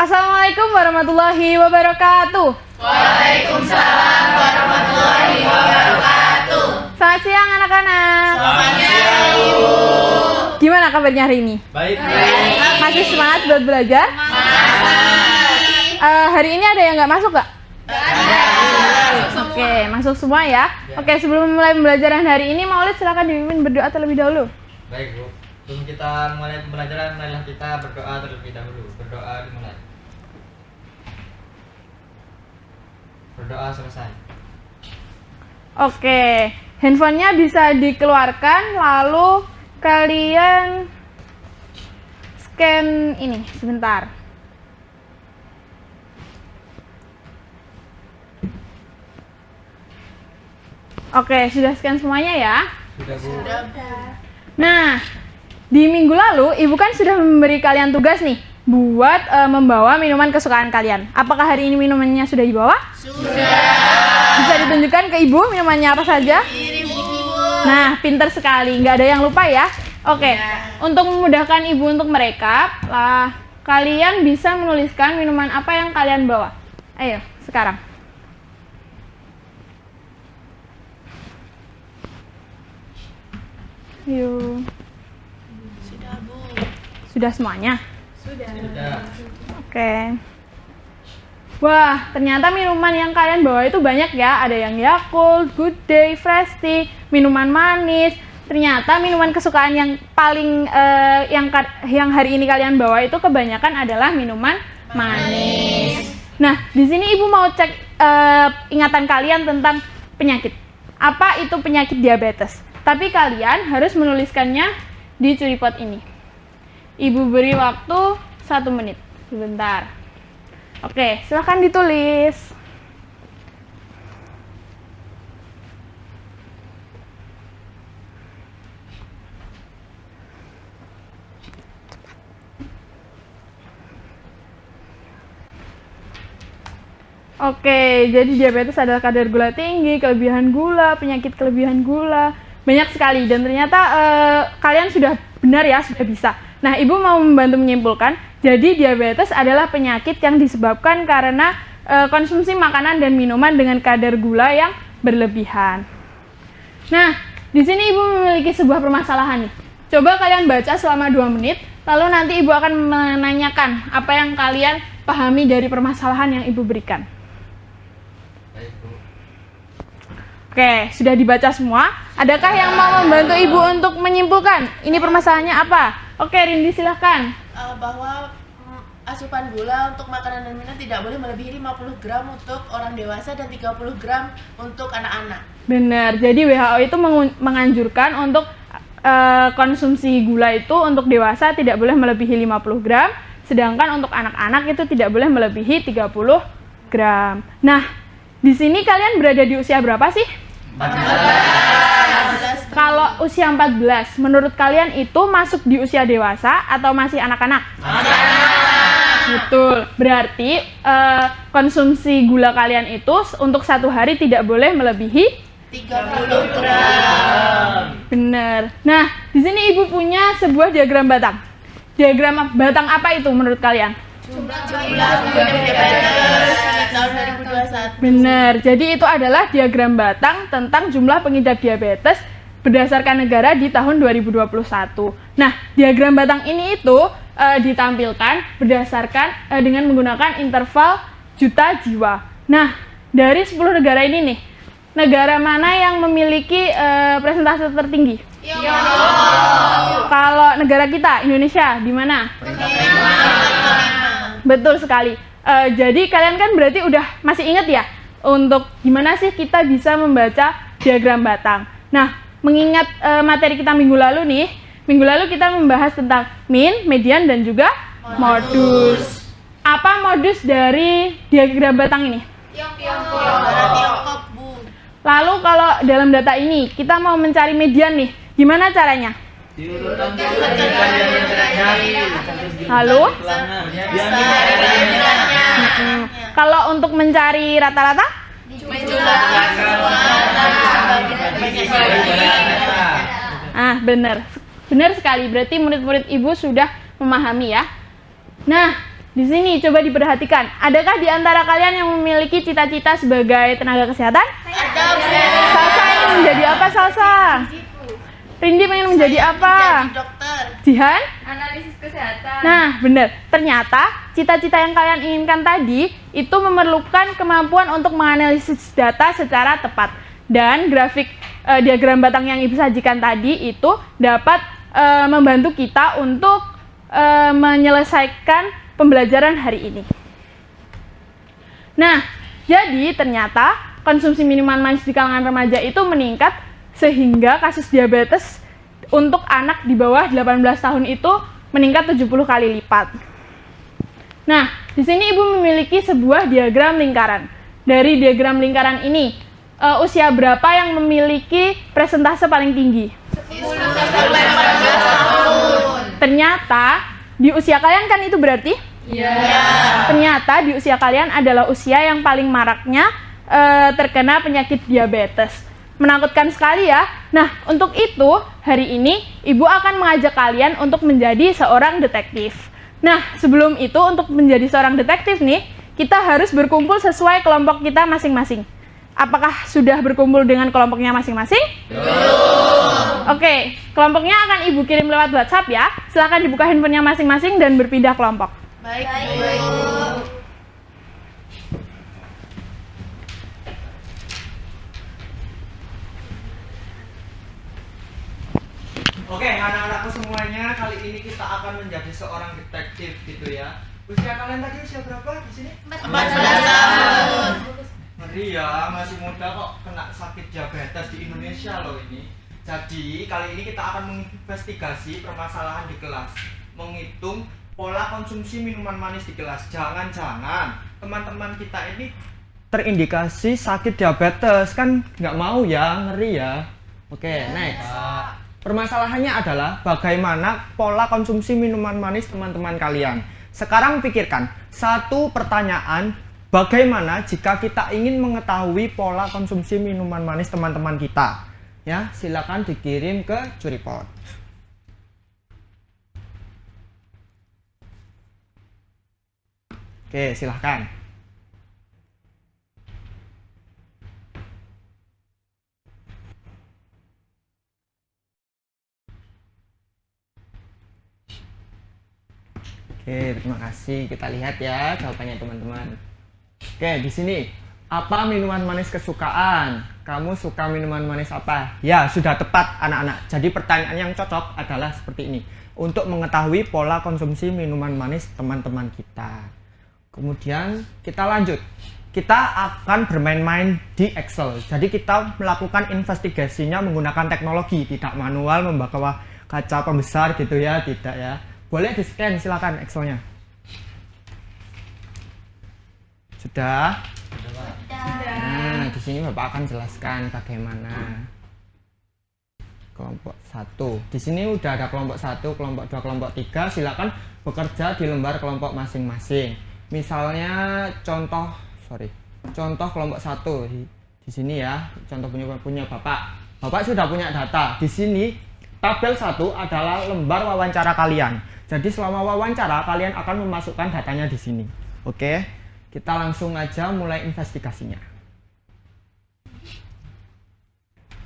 Assalamualaikum warahmatullahi wabarakatuh. Waalaikumsalam warahmatullahi wabarakatuh. Selamat siang anak-anak. Selamat siang, Ibu. Gimana kabarnya hari ini? Baik. Masih semangat buat belajar? Hari ini ada yang nggak masuk nggak? Oke, masuk semua ya. Oke, sebelum mulai pembelajaran hari ini, Maulid silakan dipimpin berdoa terlebih dahulu. Baik, Bu. Sebelum kita mulai pembelajaran, marilah kita berdoa terlebih dahulu. Berdoa dimulai. Berdoa selesai. Oke, handphonenya bisa dikeluarkan, lalu kalian scan ini sebentar. Oke, sudah scan semuanya ya? Sudah, Bu. Nah, di minggu lalu Ibu kan sudah memberi kalian tugas nih buat membawa minuman kesukaan kalian. Apakah hari ini minumannya sudah dibawa? Sudah. Bisa ditunjukkan ke Ibu minumannya apa saja? Ini, Bu. Nah, pintar sekali, nggak ada yang lupa ya. Oke, untuk memudahkan Ibu untuk merekap, kalian bisa menuliskan minuman apa yang kalian bawa. Ayo, sekarang. Yuk. Sudah, Bu. Sudah semuanya? Sudah. Oke. Wah, ternyata minuman yang kalian bawa itu banyak ya. Ada yang Yakult, Good Day, Fresh Tea, minuman manis. Ternyata minuman kesukaan yang paling yang hari ini kalian bawa itu kebanyakan adalah minuman manis. Nah, di sini Ibu mau cek ingatan kalian tentang penyakit. Apa itu penyakit diabetes? Tapi kalian harus menuliskannya di curipot ini. Ibu beri waktu 1 menit. Sebentar. Oke, silahkan ditulis. Oke, jadi diabetes adalah kadar gula tinggi, kelebihan gula, penyakit kelebihan gula, banyak sekali. Dan ternyata kalian sudah benar ya, sudah bisa. Nah, Ibu mau membantu menyimpulkan, jadi diabetes adalah penyakit yang disebabkan karena konsumsi makanan dan minuman dengan kadar gula yang berlebihan. Nah, di sini Ibu memiliki sebuah permasalahan nih. Coba kalian baca selama 2 menit, lalu nanti Ibu akan menanyakan apa yang kalian pahami dari permasalahan yang Ibu berikan. Baik, Bu. Oke, sudah dibaca semua. Adakah yang mau membantu Ibu untuk menyimpulkan? Ini permasalahannya apa? Oke, Rindi silahkan. Bahwa asupan gula untuk makanan dan minuman tidak boleh melebihi 50 gram untuk orang dewasa dan 30 gram untuk anak-anak. Benar, jadi WHO itu menganjurkan untuk konsumsi gula itu untuk dewasa tidak boleh melebihi 50 gram, sedangkan untuk anak-anak itu tidak boleh melebihi 30 gram. Nah, di sini kalian berada di usia berapa sih? 14. Kalau usia 14, menurut kalian itu masuk di usia dewasa atau masih anak-anak? Betul, berarti konsumsi gula kalian itu untuk 1 hari tidak boleh melebihi 30 gram. Bener. Nah, di sini Ibu punya sebuah diagram batang. Diagram batang apa itu menurut kalian? Jumlah diabetes di tahun 2021. Bener. Jadi itu adalah diagram batang tentang jumlah pengidap diabetes berdasarkan negara di tahun 2021. Nah, diagram batang ini itu ditampilkan berdasarkan dengan menggunakan interval juta jiwa. Nah, dari 10 negara ini nih, negara mana yang memiliki presentase tertinggi? Kalau negara kita, Indonesia, di mana? Betul sekali. Jadi kalian kan berarti udah masih ingat ya untuk gimana sih kita bisa membaca diagram batang. Nah, mengingat materi kita minggu lalu kita membahas tentang mean, median, dan juga modus. Apa modus dari diagram batang ini? Tiongkok, Bu. Lalu kalau dalam data ini kita mau mencari median nih, gimana caranya? Halo? Kalau untuk mencari rata-rata? Benar sekali. Berarti murid-murid Ibu sudah memahami ya. Nah, di sini coba diperhatikan. Adakah di antara kalian yang memiliki cita-cita sebagai tenaga kesehatan? Ada, Salsa ingin menjadi apa, Salsa? Rindi pengen menjadi apa? Menjadi dokter. Jihan? Analisis kesehatan. Nah, benar. Ternyata cita-cita yang kalian inginkan tadi itu memerlukan kemampuan untuk menganalisis data secara tepat. Dan grafik diagram batang yang Ibu sajikan tadi itu dapat membantu kita untuk menyelesaikan pembelajaran hari ini. Nah, jadi ternyata konsumsi minuman manis di kalangan remaja itu meningkat sehingga kasus diabetes untuk anak di bawah 18 tahun itu meningkat 70 kali lipat. Nah, di sini Ibu memiliki sebuah diagram lingkaran. Dari diagram lingkaran ini, usia berapa yang memiliki presentase paling tinggi? 10 sampai 14 tahun. Ternyata di usia kalian kan itu berarti? Iya. Ternyata di usia kalian adalah usia yang paling maraknya terkena penyakit diabetes. Menakutkan sekali ya. Nah, untuk itu hari ini Ibu akan mengajak kalian untuk menjadi seorang detektif. Nah, sebelum itu untuk menjadi seorang detektif nih, kita harus berkumpul sesuai kelompok kita masing-masing. Apakah sudah berkumpul dengan kelompoknya masing-masing? Belum. Oke, kelompoknya akan Ibu kirim lewat WhatsApp ya. Silakan dibuka handphonenya masing-masing dan berpindah kelompok. Baik, Bu. Oke, anak-anakku semuanya, kali ini kita akan menjadi seorang detektif gitu ya. Usia kalian tadi usia berapa di sini? 14 tahun. Ngeri ya, masih muda kok kena sakit diabetes di Indonesia loh ini. Jadi, kali ini kita akan menginvestigasi permasalahan di kelas, menghitung pola konsumsi minuman manis di kelas. Jangan-jangan teman-teman kita ini terindikasi sakit diabetes, kan nggak mau ya, ngeri ya. Oke, next. Permasalahannya adalah bagaimana pola konsumsi minuman manis teman-teman kalian. Sekarang pikirkan, satu pertanyaan, bagaimana jika kita ingin mengetahui pola konsumsi minuman manis teman-teman kita? Ya, silakan dikirim ke Curipot. Oke, silahkan. Oke, terima kasih. Kita lihat ya jawabannya teman-teman. Oke, di sini apa minuman manis kesukaan? Kamu suka minuman manis apa? Ya, sudah tepat anak-anak. Jadi pertanyaan yang cocok adalah seperti ini. Untuk mengetahui pola konsumsi minuman manis teman-teman kita. Kemudian kita lanjut. Kita akan bermain-main di Excel. Jadi kita melakukan investigasinya menggunakan teknologi, tidak manual membawa kaca pembesar gitu ya, tidak ya. Boleh di-scan, silakan Excel-nya. Sudah? Nah, di sini Bapak akan jelaskan bagaimana kelompok 1. Di sini udah ada kelompok 1, kelompok 2, kelompok 3. Silakan bekerja di lembar kelompok masing-masing. Misalnya contoh kelompok 1 di sini ya, contoh punya Bapak. Bapak sudah punya data. Di sini tabel 1 adalah lembar wawancara kalian. Jadi selama wawancara kalian akan memasukkan datanya di sini. Oke, kita langsung aja mulai investigasinya.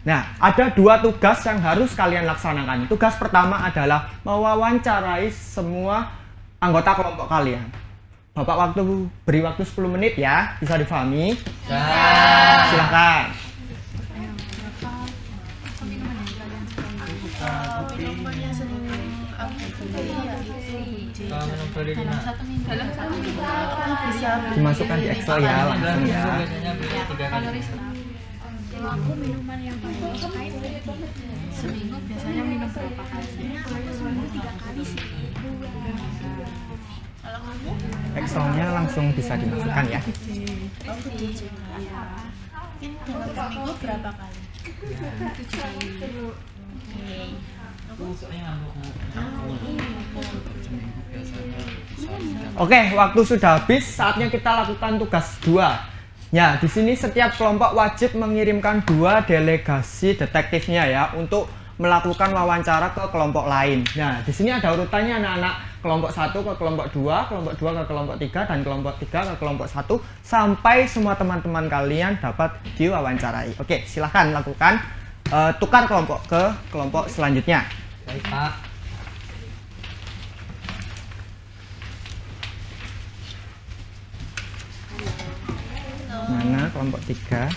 Nah, ada 2 tugas yang harus kalian laksanakan. Tugas pertama adalah mewawancarai semua anggota kelompok kalian. Bapak beri waktu 10 menit ya, bisa difahami? Silahkan. Minuman yang sering bisa Dimasukkan di Excel ya, langsung ya. Kalau aku minuman yang paling disukai itu seminggu biasanya minum berapa kali? Aku seminggu 3 kali sih. Kalau kamu? Excelnya langsung bisa dimasukkan ya. Mungkin dalam seminggu berapa kali? 7 kali. Oke, waktu sudah habis, saatnya kita lakukan tugas 2. Ya, di sini setiap kelompok wajib mengirimkan 2 delegasi detektifnya ya untuk melakukan wawancara ke kelompok lain. Nah, di sini ada urutannya anak-anak. kelompok 1 ke kelompok 2 ke kelompok 3, dan kelompok 3 ke kelompok 1 sampai semua teman-teman kalian dapat diwawancarai. Oke, silahkan lakukan tukar kelompok ke kelompok selanjutnya. Baik, Pak. Mana kelompok 3?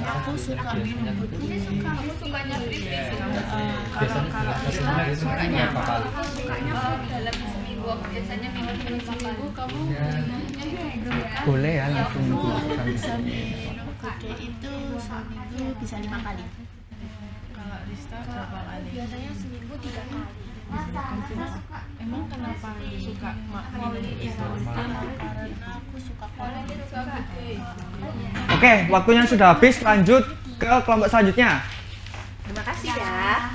Aku suka minum putih. Sukanya apa kali? dalam seminggu biasanya minum seminggu kamu Boleh ya langsung dimasukkan. Bisa minum gede itu seminggu bisa 5 kali. kalau Rista berapa kali? Biasanya seminggu 3 kali. Emang kenapa suka minum itu? Karena aku suka kopi. Oke, waktunya sudah habis. Lanjut ke kelompok selanjutnya. Terima kasih ya.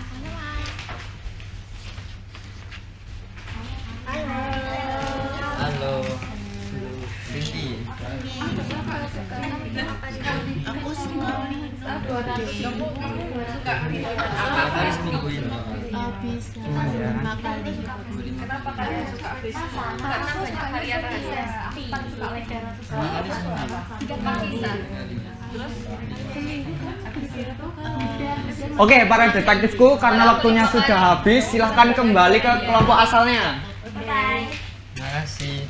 Halo. Rindy. Aku suka minum gede. Hari seminggu ini. Bisa 5 kali. Kenapa kalian suka fish? Karena banyak varian rasa. Oke, para detektifku, karena waktunya sudah habis, silahkan kembali ke kelompok asalnya. Terima kasih.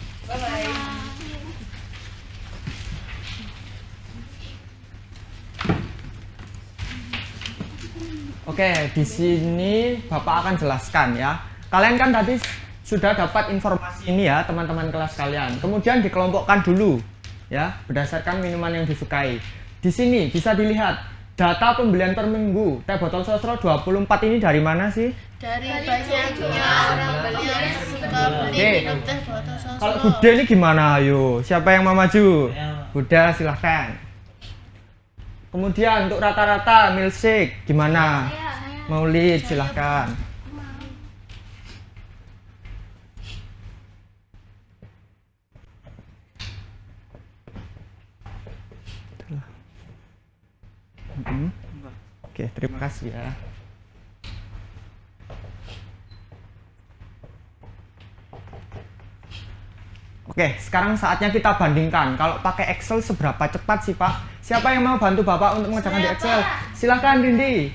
Oke, di sini Bapak akan jelaskan ya. Kalian kan tadi sudah dapat informasi ini ya, teman-teman kelas kalian. Kemudian dikelompokkan dulu ya, berdasarkan minuman yang disukai. Di sini bisa dilihat data pembelian per minggu teh botol sosro 24 ini dari mana sih? Dari banyaknya orang yang suka beli Oke. minum teh botol sosro. Kalau Bude ini gimana? Ayo, siapa yang mau maju? Bude, silahkan. Kemudian untuk rata-rata milkshake gimana? Maulid, silahkan. Oke, terima kasih ya. Oke, sekarang saatnya kita bandingkan. Kalau pakai Excel seberapa cepat sih, Pak? Siapa yang mau bantu Bapak untuk mengerjakan di Excel? Silahkan, Rindi.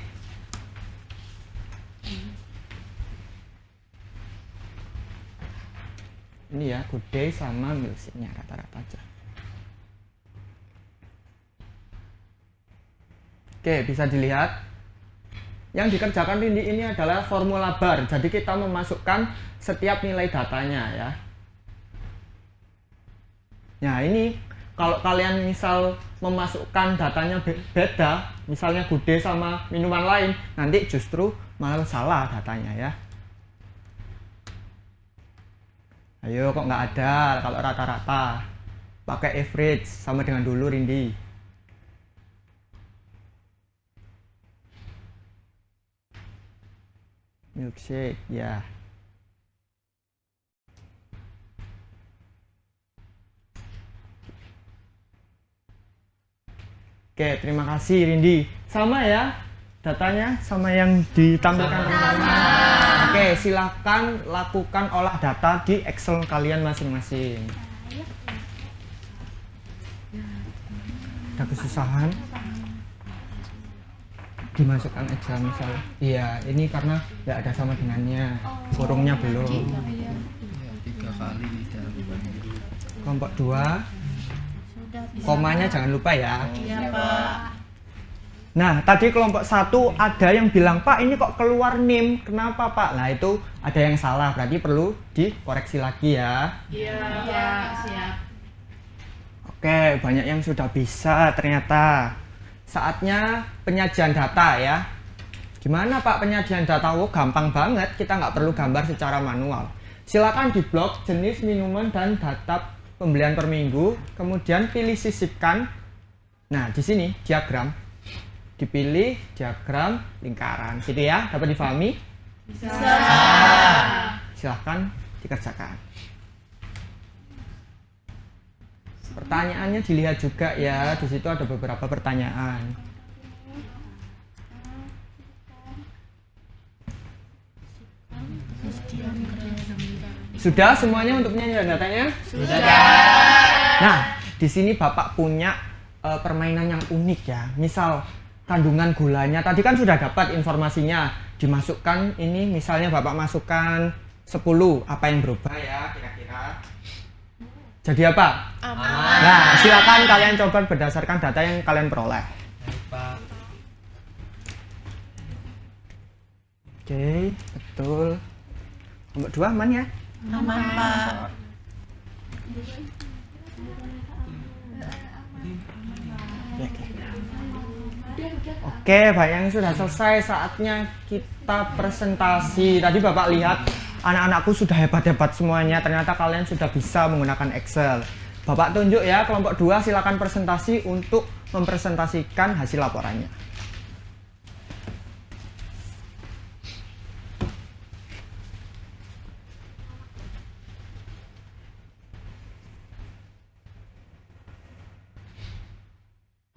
Ini ya, good day sama milkshake-nya rata-rata aja. Oke, bisa dilihat. Yang dikerjakan Rindi ini adalah formula bar. Jadi kita memasukkan setiap nilai datanya ya. Nah ini kalau kalian misal memasukkan datanya beda, misalnya Bude sama minuman lain, nanti justru malah salah datanya ya. Ayo kok nggak ada kalau rata-rata. Pakai average sama dengan dulu Rindi. Milkshake ya. Oke, terima kasih Rindi. Sama ya datanya sama yang ditampilkan teman-teman. Oke, silakan lakukan olah data di Excel kalian masing-masing. Ada kesusahan? Dimasukkan aja misal. Iya, ini karena nggak ada sama dengannya. Kurungnya belum. 3 kali dalam minggu. Kelompok 2. Sudah bisa. Komanya jangan lupa ya. Iya, Pak. Nah, tadi kelompok 1 ada yang bilang, Pak ini kok keluar NIM, kenapa Pak? Nah itu ada yang salah, berarti perlu dikoreksi lagi ya. Iya, siap. Oke, banyak yang sudah bisa ternyata. Saatnya penyajian data ya. Gimana Pak penyajian data? Oh, gampang banget, kita nggak perlu gambar secara manual. Silakan di blok jenis minuman dan data pembelian per minggu, kemudian pilih sisipkan. Nah, di sini diagram. Dipilih diagram lingkaran. Gitu ya, dapat difahami? Bisa. Silahkan dikerjakan. Pertanyaannya dilihat juga ya, di situ ada beberapa pertanyaan. Sudah semuanya untuk penyajian datanya? Sudah. Nah, di sini Bapak punya permainan yang unik ya. Misal kandungan gulanya tadi kan sudah dapat informasinya. Dimasukkan ini misalnya Bapak masukkan 10, apa yang berubah ya kira-kira? Jadi apa? Aman. Nah, silakan kalian coba berdasarkan data yang kalian peroleh. Baik, Pak. Oke, betul. Nomor 2 aman ya? Aman, Pak. Oke, Pak, yang sudah selesai, saatnya kita presentasi. Tadi Bapak lihat anak-anakku sudah hebat-hebat semuanya. Ternyata kalian sudah bisa menggunakan Excel. Bapak tunjuk ya, kelompok 2 silakan presentasi untuk mempresentasikan hasil laporannya.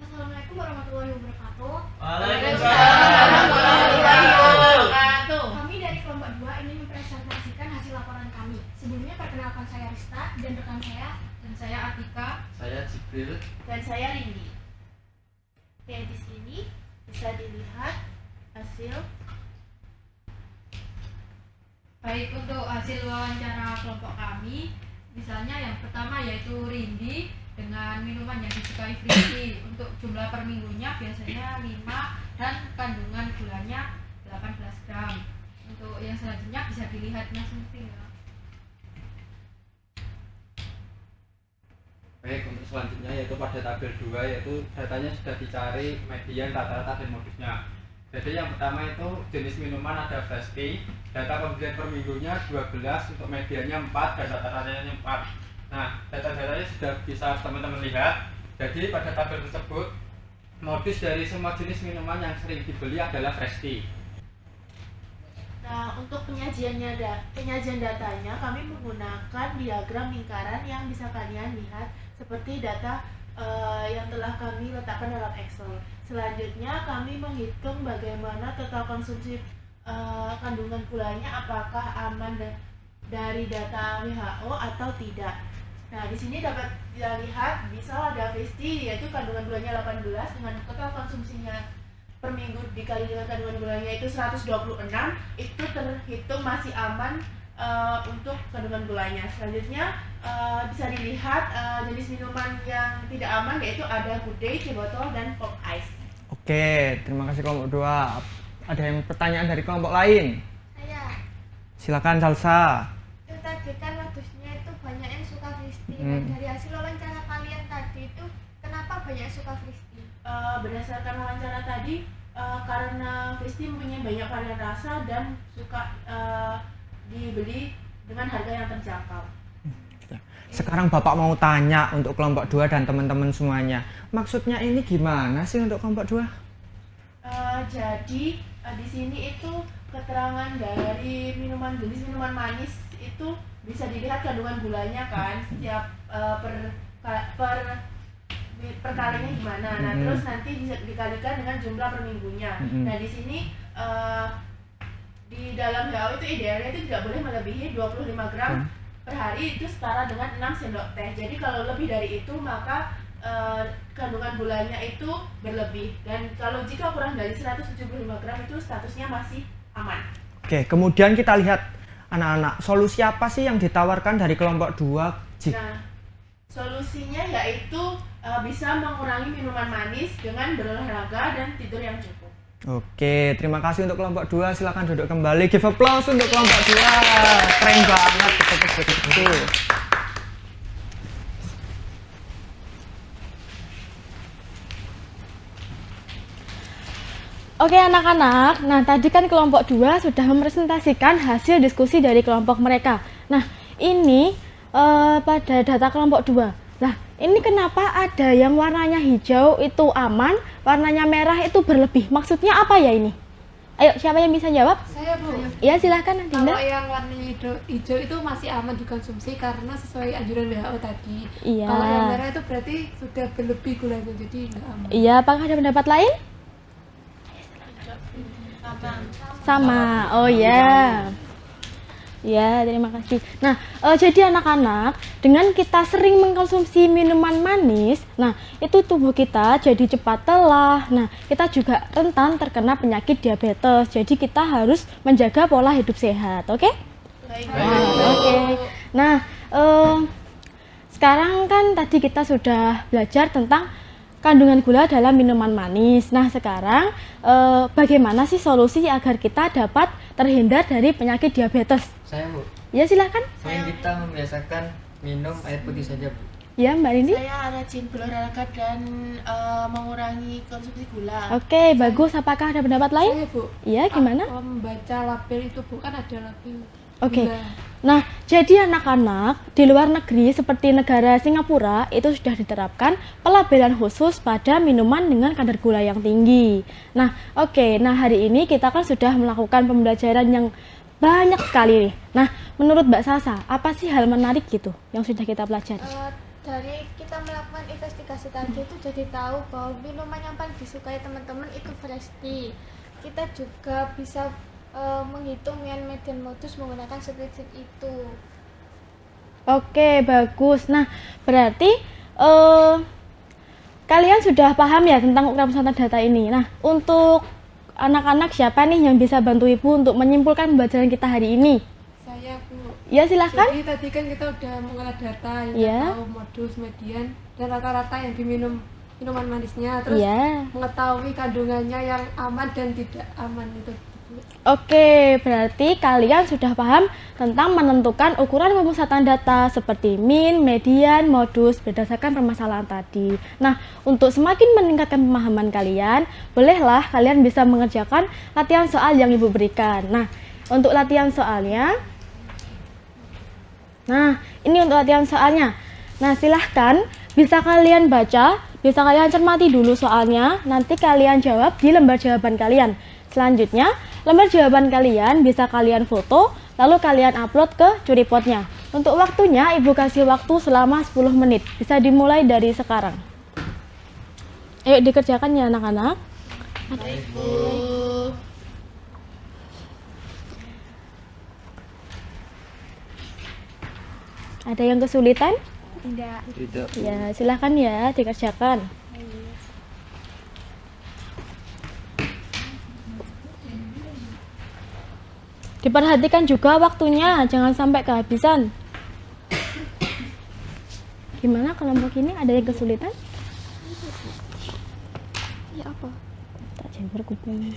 Assalamualaikum warahmatullahi wabarakatuh. Kami dari kelompok 2 ingin mempresentasikan hasil laporan kami. Sebelumnya perkenalkan saya Rista dan rekan saya. Dan saya Atika. Saya Jibril. Dan saya Rindi. Oke, di sini bisa dilihat hasil. Baik, untuk hasil wawancara kelompok kami, misalnya yang pertama yaitu Rindi dengan minuman yang disukai Frisky. Untuk jumlah per minggunya biasanya 5 dan kandungan gulanya 18 gram. Untuk yang selanjutnya bisa dilihat masing-masing ya. Baik, untuk selanjutnya yaitu pada tabel 2 yaitu datanya sudah dicari median rata-rata dan modusnya. Jadi yang pertama itu jenis minuman ada Fresh Tea, data pembelian per minggunya 12, untuk mediannya 4 dan rata-ratanya 4. Nah, data-datanya sudah bisa teman-teman lihat. Jadi pada tabel tersebut modus dari semua jenis minuman yang sering dibeli adalah Fresh Tea. Nah, untuk penyajian datanya kami menggunakan diagram lingkaran yang bisa kalian lihat seperti data yang telah kami letakkan dalam Excel. Selanjutnya kami menghitung bagaimana total konsumsi kandungan gulanya apakah aman dari data WHO atau tidak. Nah, di sini dapat dilihat bisa ada Frisky yaitu kandungan gulanya 18 dengan total konsumsinya per minggu dikali dengan kandungan gulanya itu 126, itu terhitung masih aman untuk kandungan gulanya. Selanjutnya bisa dilihat jenis minuman yang tidak aman yaitu ada Good Day, Teh Botol, dan Pop Ice. Oke, terima kasih kelompok 2. Ada yang pertanyaan dari kelompok lain? Saya. Silakan Salsa. Itu tadi kan modusnya itu banyak yang suka Frisky. Dan dari hasil wawancara kalian tadi itu kenapa banyak yang suka Frisky? Berdasarkan wawancara tadi karena Frisky mempunyai banyak varian rasa dan suka dibeli dengan harga yang terjangkau. Sekarang Bapak mau tanya untuk kelompok 2 dan teman-teman semuanya. Maksudnya ini gimana sih untuk kelompok 2? Jadi di sini itu keterangan dari jenis minuman manis itu bisa dilihat kandungan gulanya kan setiap per kalinya gimana. Nah, terus nanti bisa dikalikan dengan jumlah per minggunya. Nah, di sini di dalam WHO itu idealnya itu tidak boleh melebihi 25 gram per hari, itu setara dengan 6 sendok teh. Jadi kalau lebih dari itu maka kandungan gulanya itu berlebih, dan kalau jika kurang dari 175 gram itu statusnya masih aman. Oke, kemudian kita lihat anak-anak, solusi apa sih yang ditawarkan dari kelompok 2? Nah, solusinya yaitu bisa mengurangi minuman manis dengan berolahraga dan tidur yang cukup. Oke, terima kasih untuk kelompok 2. Silakan duduk kembali. Give applause untuk kelompok 2. Keren banget, betul. Oke anak-anak, nah tadi kan kelompok 2 sudah mempresentasikan hasil diskusi dari kelompok mereka. Nah ini pada data kelompok 2. Nah ini kenapa ada yang warnanya hijau itu aman, warnanya merah itu berlebih? Maksudnya apa ya ini? Ayo siapa yang bisa jawab? Saya Bu. Ya silahkan Dinda. Kalau yang warnanya hijau itu masih aman dikonsumsi karena sesuai anjuran WHO tadi. Iya. Kalau yang merah itu berarti sudah berlebih gulanya, jadi nggak aman. Iya, apakah ada pendapat lain? Sama. Oh ya. Ya, terima kasih. Nah, jadi anak-anak, dengan kita sering mengkonsumsi minuman manis, nah itu tubuh kita jadi cepat lelah. Nah, kita juga rentan terkena penyakit diabetes. Jadi kita harus menjaga pola hidup sehat, oke? Oke. Nah, sekarang kan tadi kita sudah belajar tentang kandungan gula dalam minuman manis. Nah, sekarang bagaimana sih solusi agar kita dapat terhindar dari penyakit diabetes? Saya Bu, Ya, silakan. selain kita membiasakan minum air putih saja Bu. Ya, Mbak Rini. Saya rajin berolahraga dan mengurangi konsumsi gula. Oke, bagus. Apakah ada pendapat lain? Saya Bu, Iya, gimana? membaca label itu bukan ada label. Oke. gula. Nah, jadi anak-anak di luar negeri seperti negara Singapura itu sudah diterapkan pelabelan khusus pada minuman dengan kadar gula yang tinggi. Nah, oke. Nah, hari ini kita kan sudah melakukan pembelajaran yang banyak sekali nih. Nah, menurut Mbak Sasa, apa sih hal menarik gitu yang sudah kita pelajari? Dari kita melakukan investigasi tadi itu jadi tahu bahwa minuman yang paling disukai teman-teman itu fresh tea. Kita juga bisa menghitung median modus menggunakan spreadsheet itu. Oke, bagus. Nah, berarti kalian sudah paham ya tentang ukuran pusat data ini. Nah, untuk anak-anak siapa nih yang bisa bantu Ibu untuk menyimpulkan pembelajaran kita hari ini? Saya Bu. Ya, silahkan. Jadi tadi kan kita udah mengolah data, yang Iya. tahu modus, median, dan rata-rata yang diminum minuman manisnya, terus Iya. mengetahui kandungannya yang aman dan tidak aman itu. Oke, berarti kalian sudah paham tentang menentukan ukuran pemusatan data seperti min, median, modus berdasarkan permasalahan tadi. Nah, untuk semakin meningkatkan pemahaman kalian, bolehlah kalian bisa mengerjakan latihan soal yang Ibu berikan. Nah, untuk latihan soalnya, ini untuk latihan soalnya. Nah, silahkan bisa kalian baca, bisa kalian cermati dulu soalnya, nanti kalian jawab di lembar jawaban kalian. Selanjutnya, lembar jawaban kalian bisa kalian foto, lalu kalian upload ke Curipotnya. Untuk waktunya, Ibu kasih waktu selama 10 menit. Bisa dimulai dari sekarang. Ayo dikerjakan ya anak-anak. Ada yang kesulitan? Enggak. Tidak. Ya, silahkan ya dikerjakan. Diperhatikan juga waktunya, jangan sampai kehabisan. Gimana kelompok ini ada yang kesulitan? Ya apa? Tak jember kuping.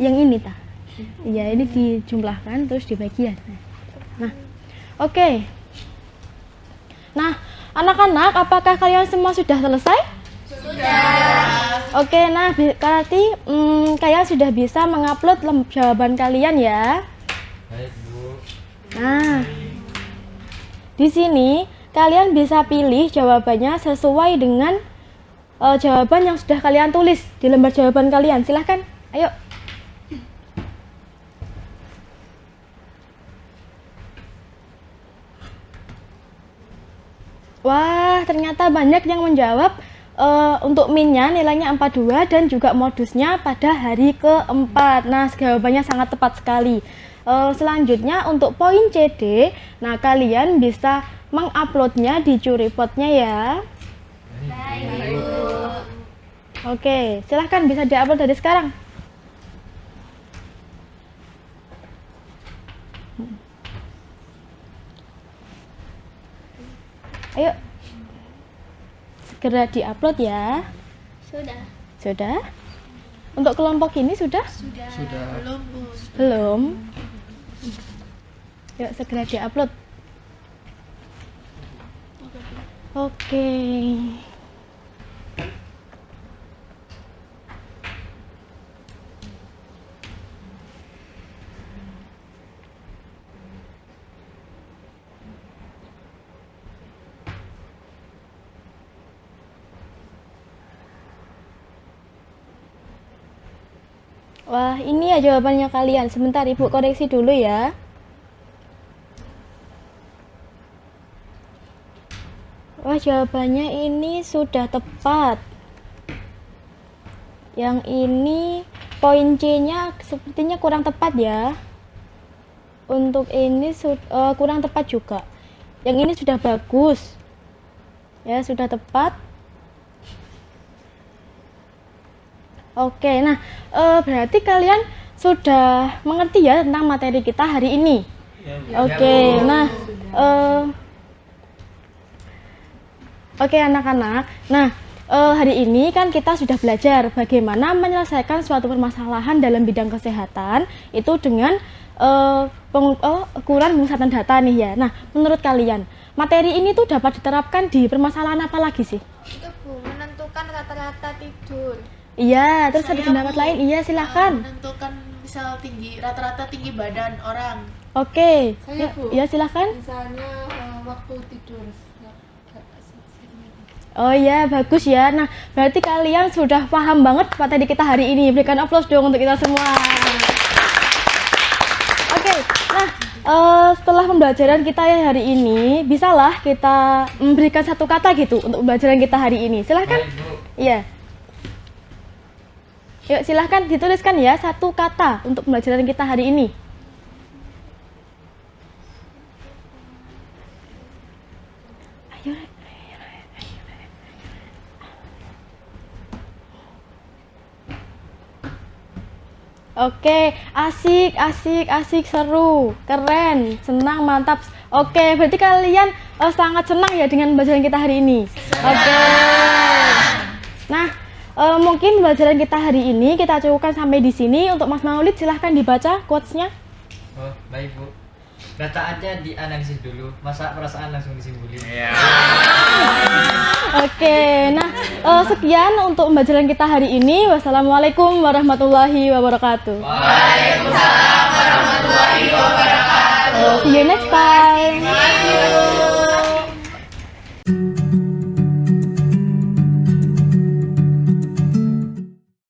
Yang ini tak? Ya, ini dijumlahkan terus dibagian. Nah, oke. Nah, anak-anak, apakah kalian semua sudah selesai? Oke, nah berarti kalian sudah bisa mengupload jawaban kalian ya. Baik Bu. Nah, di sini kalian bisa pilih jawabannya sesuai dengan jawaban yang sudah kalian tulis di lembar jawaban kalian. Silahkan, ayo. Wah, ternyata banyak yang menjawab untuk minnya nilainya 42 dan juga modusnya pada hari keempat. Nah, jawabannya sangat tepat sekali. Selanjutnya untuk poin CD, nah kalian bisa menguploadnya di Curipotnya ya. Oke, silahkan bisa diupload dari sekarang. Ayo, segera diupload ya. Sudah? Untuk kelompok ini sudah? Sudah. Belum? Yuk, segera diupload. Oke. Wah, ini ya jawabannya kalian. Sebentar, Ibu koreksi dulu ya. Wah, jawabannya ini sudah tepat. Yang ini poin C-nya sepertinya kurang tepat ya. untuk ini kurang tepat juga. Yang ini sudah bagus. Ya, sudah tepat. Oke, nah berarti kalian sudah mengerti ya tentang materi kita hari ini. Oke, nah oke anak-anak. Nah, hari ini kan kita sudah belajar bagaimana menyelesaikan suatu permasalahan dalam bidang kesehatan itu dengan ukuran penguasaan data nih ya. Nah, menurut kalian materi ini tuh dapat diterapkan di permasalahan apa lagi sih? Itu Bu, menentukan rata-rata tidur. Iya, terus ada Saya, pendapat Bu, lain? Iya, silakan. menentukan misal rata-rata tinggi badan orang. Oke. Saya, Bu. Iya, silakan. Misalnya waktu tidur. Oh iya, bagus ya. Nah, berarti kalian sudah paham banget materi kita hari ini. Berikan aplaus dong untuk kita semua. Oke, nah setelah pembelajaran kita ya hari ini, bisalah kita memberikan satu kata gitu untuk pembelajaran kita hari ini. Silahkan. Baik, Bu. Iya. Yuk, silahkan dituliskan ya satu kata untuk pembelajaran kita hari ini. Ayo. Oke, asik, seru, keren, senang, mantap. Oke, berarti kalian sangat senang ya dengan pembelajaran kita hari ini. Oke. Nah, mungkin pembelajaran kita hari ini kita cukupkan sampai di sini. Untuk Mas Maulid silahkan dibaca quotes-nya. Oh, baik Bu. Data aja dianalisis dulu, masa perasaan langsung disimpulin. Oke, nah sekian untuk pembelajaran kita hari ini. Wassalamualaikum warahmatullahi wabarakatuh. Waalaikumsalam warahmatullahi wabarakatuh. See you next time.